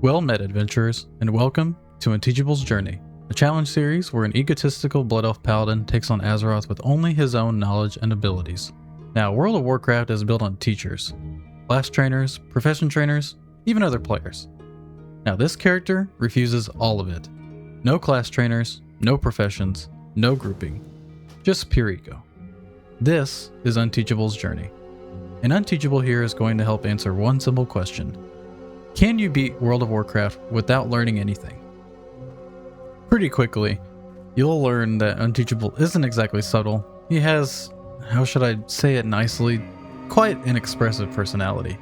Well met, adventurers, and welcome to Unteachable's Journey, a challenge series where an egotistical Blood Elf Paladin takes on Azeroth with only his own knowledge and abilities. Now, World of Warcraft is built on teachers, class trainers, profession trainers, even other players. Now, this character refuses all of it. No class trainers, no professions, no grouping, just pure ego. This is Unteachable's Journey. And Unteachable here is going to help answer one simple question. Can you beat World of Warcraft without learning anything? Pretty quickly, you'll learn that Unteachable isn't exactly subtle. He has, how should I say it nicely, quite an expressive personality.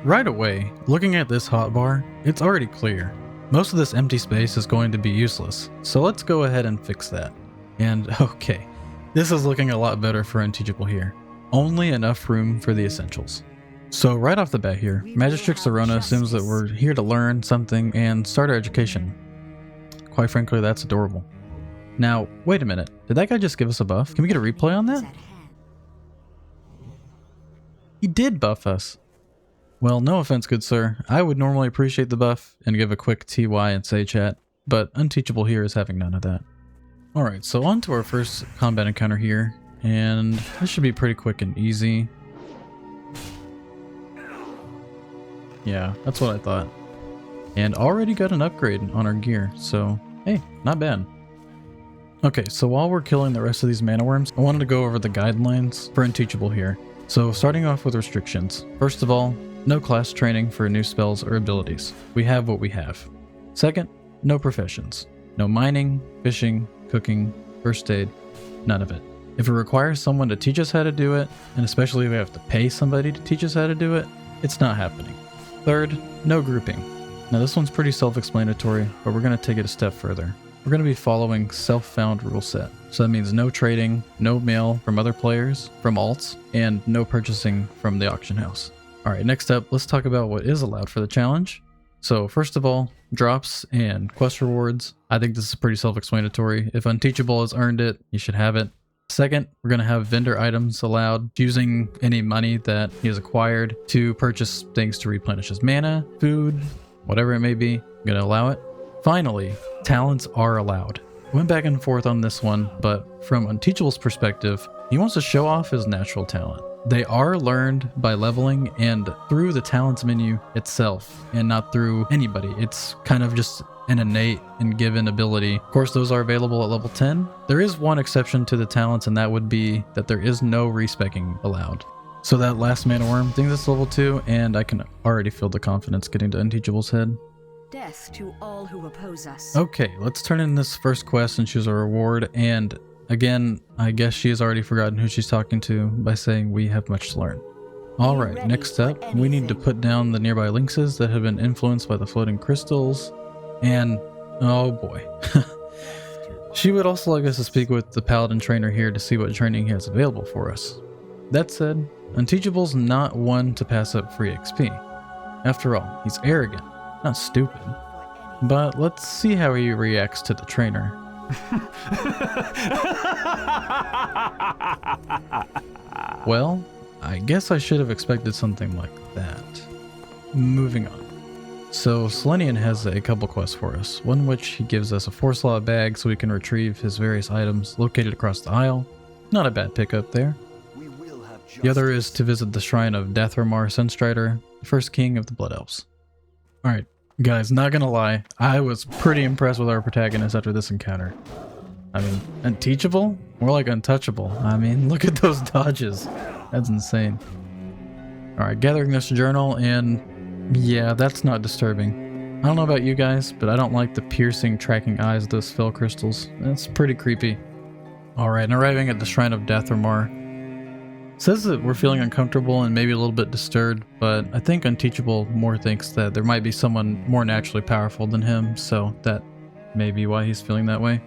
Right away, looking at this hotbar, it's already clear. Most of this empty space is going to be useless, so let's go ahead and fix that. And okay, this is looking a lot better for Unteachable here. Only enough room for the essentials. So right off the bat here, Magistrix Arona assumes that we're here to learn something and start our education. Quite frankly, that's adorable. Now, wait a minute. Did that guy just give us a buff? Can we get a replay on that? He did buff us. Well, no offense, good sir. I would normally appreciate the buff and give a quick TY and say chat, but Unteachable here is having none of that. Alright, so on to our first combat encounter here, and this should be pretty quick and easy. Yeah, that's what I thought. And already got an upgrade on our gear, so hey, not bad. Okay, so while we're killing the rest of these mana worms, I wanted to go over the guidelines for Unteachable here. So starting off with restrictions. First of all, no class training for new spells or abilities. We have what we have. Second, no professions. No mining, fishing, cooking, first aid, none of it. If it requires someone to teach us how to do it, and especially if we have to pay somebody to teach us how to do it, it's not happening. Third, no grouping. Now this one's pretty self-explanatory, but we're going to take it a step further. We're going to be following self-found rule set. So that means no trading, no mail from other players, from alts, and no purchasing from the auction house. Alright, next up, let's talk about what is allowed for the challenge. So first of all, drops and quest rewards. I think this is pretty self-explanatory. If Unteachable has earned it, you should have it. Second, we're going to have vendor items allowed, using any money that he has acquired to purchase things to replenish his mana, food, whatever it may be. I'm going to allow it. Finally, talents are allowed. Went back and forth on this one, but from Unteachable's perspective, he wants to show off his natural talent. They are learned by leveling and through the talents menu itself, and not through anybody. It's kind of just an innate and given ability. Of course, those are available at level 10. There is one exception to the talents, and that would be that there is no respecking allowed. So that last mana worm, I think that's level 2, and I can already feel the confidence getting to Unteachable's head. Death to all who oppose us. Okay, let's turn in this first quest and choose a reward, and again, I guess she has already forgotten who she's talking to by saying we have much to learn. Alright, next up, we need to put down the nearby lynxes that have been influenced by the floating crystals. And, oh boy. She would also like us to speak with the paladin trainer here to see what training he has available for us. That said, Unteachable's not one to pass up free XP. After all, he's arrogant, not stupid. But let's see how he reacts to the trainer. Well, I guess I should have expected something like that. Moving on. So Selenian has a couple quests for us, one which he gives us a 4-slot bag so we can retrieve his various items located across the isle. Not a bad pickup there. The other is to visit the shrine of Dathramar Sunstrider, the first king of the Blood Elves. Alright, guys, not gonna lie, I was pretty impressed with our protagonist after this encounter. I mean, Unteachable? More like untouchable. I mean, look at those dodges. That's insane. Alright, gathering this journal, and yeah, that's not disturbing. I don't know about you guys, but I don't like the piercing, tracking eyes of those fell crystals. That's pretty creepy. Alright, and arriving at the shrine of Dathramar. Says that we're feeling uncomfortable and maybe a little bit disturbed, but I think Unteachable more thinks that there might be someone more naturally powerful than him, so that may be why he's feeling that way.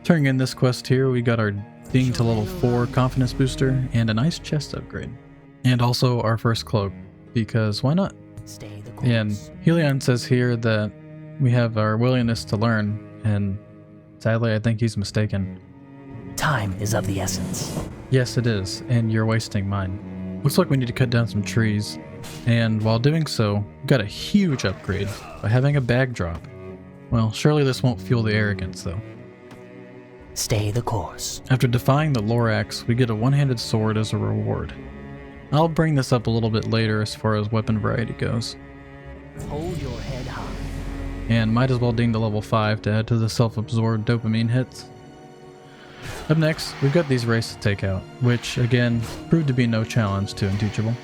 Turning in this quest here, we got our ding to level 4 confidence booster and a nice chest upgrade. And also our first cloak, because why not? Stay the course. And Helion says here that we have our willingness to learn, and sadly I think he's mistaken. Time is of the essence. Yes, it is, and you're wasting mine. Looks like we need to cut down some trees. And while doing so, got a huge upgrade by having a bag drop. Well, surely this won't fuel the arrogance though. Stay the course. After defying the Lorax, we get a one-handed sword as a reward. I'll bring this up a little bit later as far as weapon variety goes. Hold your head high. And might as well ding to level 5 to add to the self-absorbed dopamine hits. Up next, we've got these wraiths to take out, which again, proved to be no challenge to Unteachable.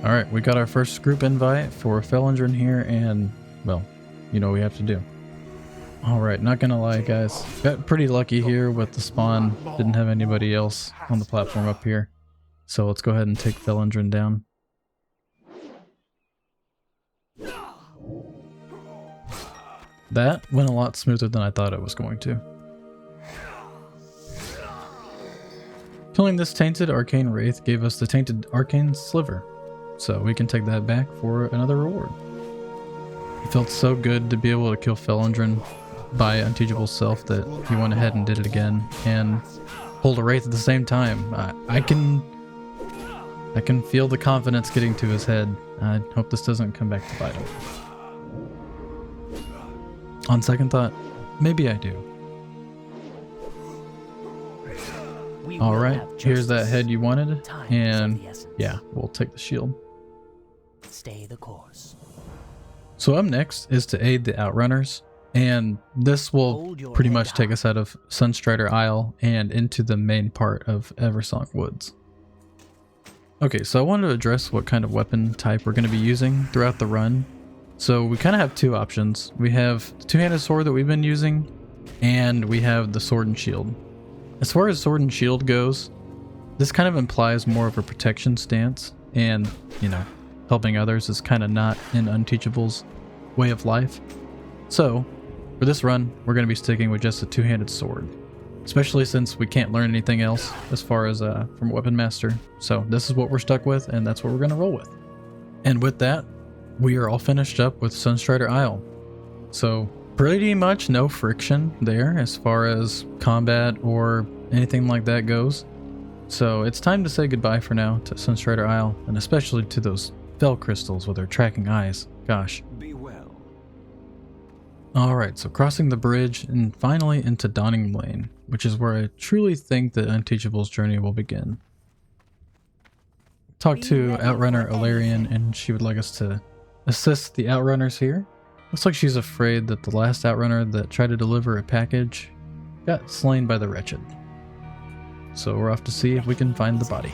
Alright, we got our first group invite for Felindren here, and, well, you know what we have to do. Alright, not gonna lie guys, got pretty lucky here with the spawn, didn't have anybody else on the platform up here. So let's go ahead and take Felindren down. That went a lot smoother than I thought it was going to. Killing this tainted arcane wraith gave us the tainted arcane sliver, so we can take that back for another reward. It felt so good to be able to kill Felindren by Unteachable's self that he went ahead and did it again and pulled a wraith at the same time. I can feel the confidence getting to his head. I hope this doesn't come back to bite him. On second thought, maybe I do. Alright, here's that head you wanted, and yeah, we'll take the shield. Stay the course. So up next is to aid the Outrunners, and this will pretty much take us out of Sunstrider Isle and into the main part of Eversong Woods. Okay, so I wanted to address what kind of weapon type we're going to be using throughout the run. So we kind of have two options. We have the two-handed sword that we've been using, and we have the sword and shield. As far as sword and shield goes, this kind of implies more of a protection stance, and, you know, helping others is kind of not in Unteachable's way of life. So, for this run, we're going to be sticking with just a two-handed sword, especially since we can't learn anything else as far as from Weapon Master. So this is what we're stuck with, and that's what we're going to roll with. And with that, we are all finished up with Sunstrider Isle. So pretty much no friction there as far as combat or anything like that goes. So it's time to say goodbye for now to Sunstrider Isle, and especially to those fell crystals with their tracking eyes. Gosh. Be well. Alright, so crossing the bridge and finally into Dawning Lane, which is where I truly think that Unteachable's journey will begin. Talked to Outrunner Ilarian, and she would like us to assist the Outrunners here. Looks like she's afraid that the last Outrunner that tried to deliver a package got slain by the Wretched. So we're off to see if we can find the body.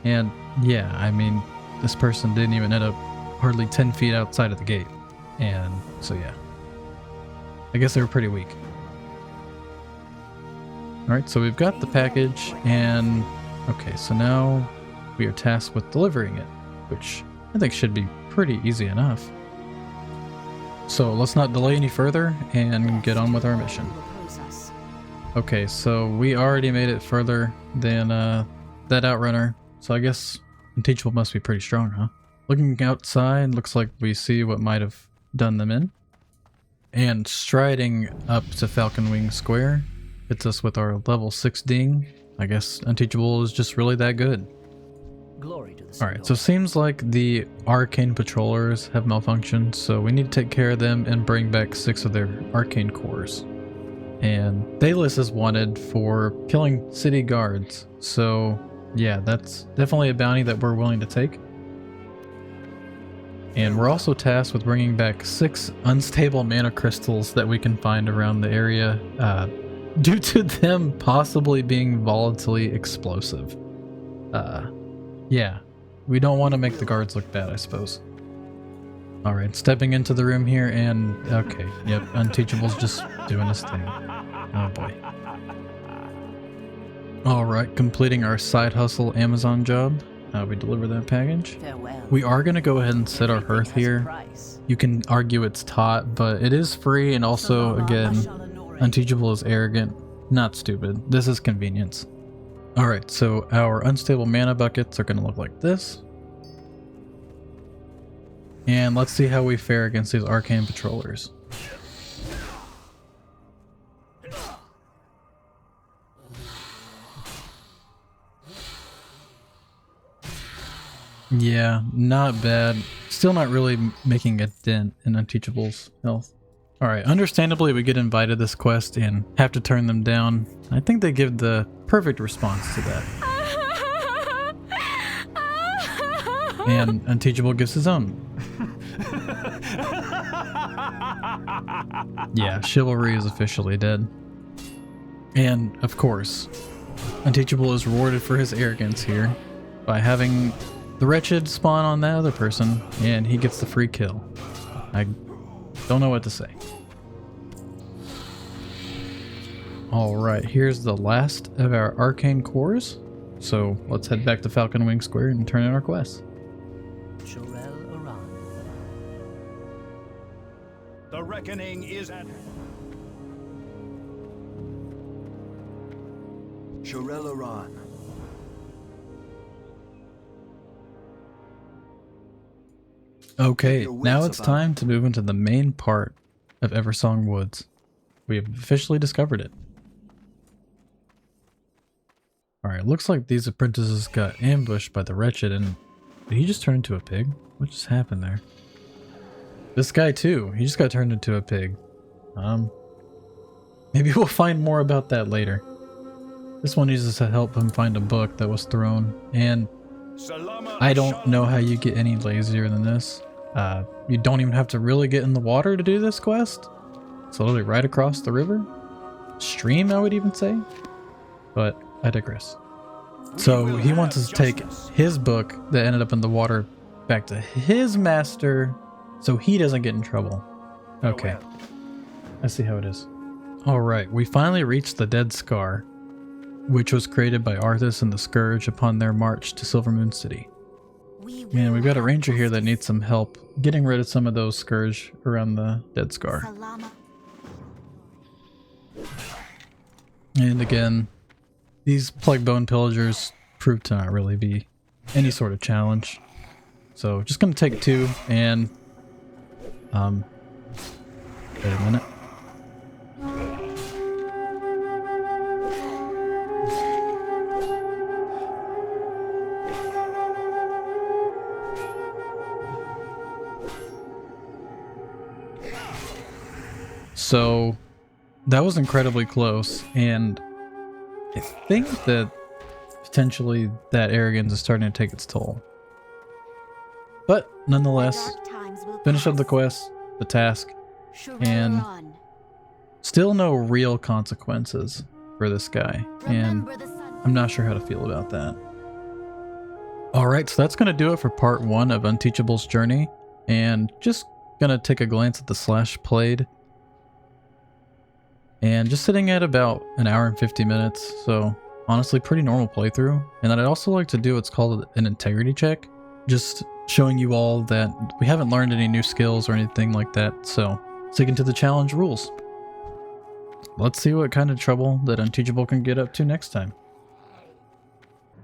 And yeah, I mean, this person didn't even end up hardly 10 feet outside of the gate. And so yeah, I guess they were pretty weak. Alright, so we've got the package, and okay, so now we are tasked with delivering it, which I think should be pretty easy enough. So let's not delay any further and get on with our mission. Okay, so we already made it further than that Outrunner, so I guess Unteachable must be pretty strong, huh? Looking outside, looks like we see what might have done them in. And striding up to Falcon Wing Square hits us with our level 6 ding. I guess Unteachable is just really that good. Glory to the Alright, so it seems like the arcane patrollers have malfunctioned, so we need to take care of them and bring back 6 of their arcane cores. And Thalos is wanted for killing city guards, so yeah, that's definitely a bounty that we're willing to take. And we're also tasked with bringing back 6 unstable mana crystals that we can find around the area, due to them possibly being volatilely explosive. Yeah, we don't want to make the guards look bad, I suppose. Alright, stepping into the room here, and okay, yep, Unteachable's just doing his thing. Oh boy. Alright, completing our side hustle Amazon job. We deliver that package. Farewell. We are going to go ahead and set our hearth here. You can argue it's taught, but it is free, and also, again, Unteachable is arrogant, not stupid. This is convenience. Alright, so our unstable mana buckets are going to look like this. And let's see how we fare against these arcane patrollers. Yeah, not bad. Still not really making a dent in Unteachable's health. Alright, understandably we get invited this quest and have to turn them down. I think they give the perfect response to that. And Unteachable gets his own. Yeah, chivalry is officially dead. And, of course, Unteachable is rewarded for his arrogance here by having the wretched spawn on that other person, and he gets the free kill. I don't know what to say. Alright, here's the last of our arcane cores. So let's head back to Falcon Wing Square and turn in our quest. The reckoning is at Shurelaran. Okay, now it's time to move into the main part of Eversong Woods. We have officially discovered it. Alright, looks like these apprentices got ambushed by the wretched, and did he just turn into a pig? What just happened there? This guy too, he just got turned into a pig. Maybe we'll find more about that later. This one uses to help him find a book that was thrown, and I don't know how you get any lazier than this. You don't even have to really get in the water to do this quest. It's literally right across the river. Stream, I would even say. But I digress. So he wants us to take his book that ended up in the water back to his master so he doesn't get in trouble. Okay. I see how it is. Alright, we finally reached the Dead Scar, which was created by Arthas and the Scourge upon their march to Silvermoon City. Man, we've got a ranger here that needs some help getting rid of some of those Scourge around the Dead Scar. And again, these Plaguebone Pillagers prove to not really be any sort of challenge. So just gonna take two and wait a minute. So that was incredibly close, and I think that potentially that arrogance is starting to take its toll. But nonetheless, finish up the quest, the task, and still no real consequences for this guy, and I'm not sure how to feel about that. Alright, so that's going to do it for part 1 of Unteachable's journey, and just going to take a glance at the slash played. And just sitting at about an hour and 50 minutes, so honestly pretty normal playthrough. And then I'd also like to do what's called an integrity check, just showing you all that we haven't learned any new skills or anything like that, so sticking to the challenge rules. Let's see what kind of trouble that Unteachable can get up to next time.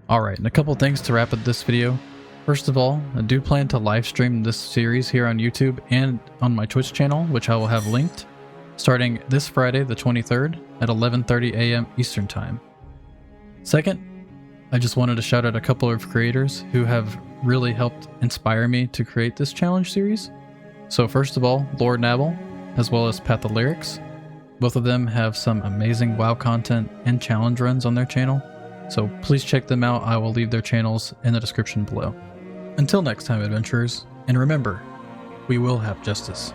Alright, and a couple things to wrap up this video. First of all, I do plan to live stream this series here on YouTube and on my Twitch channel, which I will have linked, starting this Friday the 23rd at 11:30 a.m. Eastern Time. Second, I just wanted to shout out a couple of creators who have really helped inspire me to create this challenge series. So first of all, Lord Nabble, as well as Patholyrics. Both of them have some amazing WoW content and challenge runs on their channel, so please check them out. I will leave their channels in the description below. Until next time, adventurers, and remember, we will have justice.